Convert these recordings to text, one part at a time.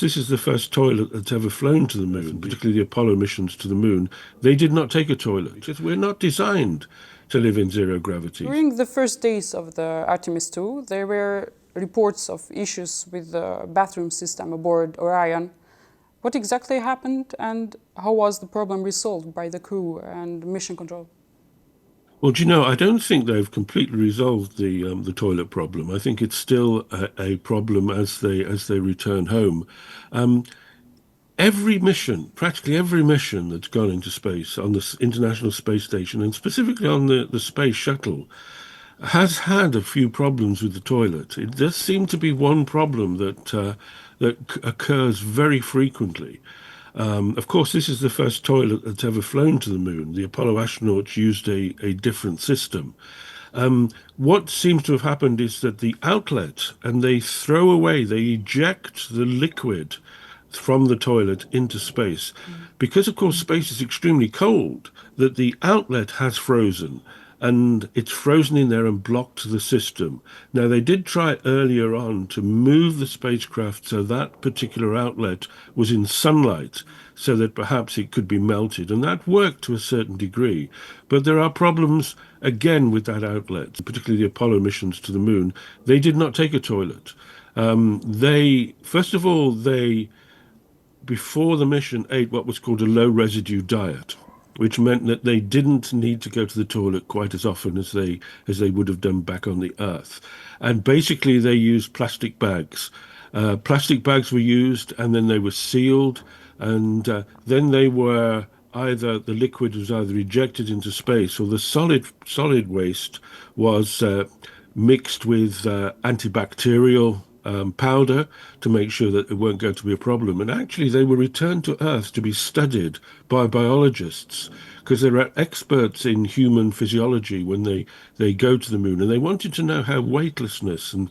This is the first toilet that's ever flown to the moon, particularly the Apollo missions to the moon. They did not take a toilet because we're not designed to live in zero gravity. During the first days of the Artemis 2, there were reports of issues with the bathroom system aboard Orion. What exactly happened and how was the problem resolved by the crew and mission control? Well, do you know, I don't think they've completely resolved the toilet problem. I think it's still a problem as they return home. Um, every mission, practically every mission that's gone into space on the International Space Station and specifically on the Space Shuttle has had a few problems with the toilet. It does seem to be one problem that occurs very frequently. Of course, this is the first toilet that's ever flown to the moon. The Apollo astronauts used a different system. What seems to have happened is that the outlet, and they throw away, they eject the liquid from the toilet into space. Because, of course, space is extremely cold, that the outlet has frozen and it's frozen in there and blocked the system. Now, they did try earlier on to move the spacecraft so that particular outlet was in sunlight so that perhaps it could be melted, and that worked to a certain degree. But there are problems again with that outlet, particularly the Apollo missions to the moon. They did not take a toilet. First of all, before the mission, ate what was called a low residue diet, which meant that they didn't need to go to the toilet quite as often as they would have done back on the Earth. And basically they used plastic bags. Plastic bags were used and then they were sealed, and then they were either the liquid was either ejected into space or the solid waste was mixed with antibacterial powder to make sure that it weren't going to be a problem. And actually, they were returned to Earth to be studied by biologists because they are experts in human physiology when they go to the moon. And they wanted to know how weightlessness and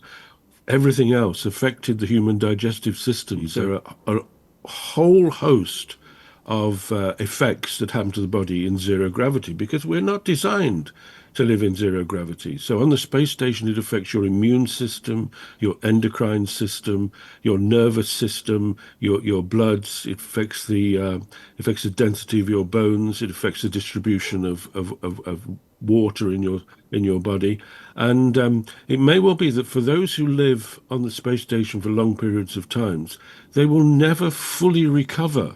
everything else affected the human digestive system. There are a whole host of effects that happen to the body in zero gravity because we're not designed to live in zero gravity. So on the space station, it affects your immune system, your endocrine system, your nervous system, your bloods. It affects the density of your bones. It affects the distribution of water in your body. And it may well be that for those who live on the space station for long periods of times, they will never fully recover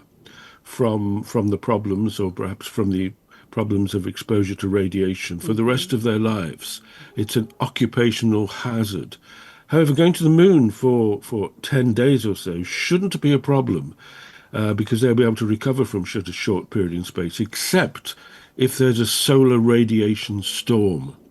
from the problems, or perhaps from the problems of exposure to radiation for the rest of their lives. It's an occupational hazard. However, going to the moon for 10 days or so shouldn't be a problem because they'll be able to recover from such a short period in space, except if there's a solar radiation storm.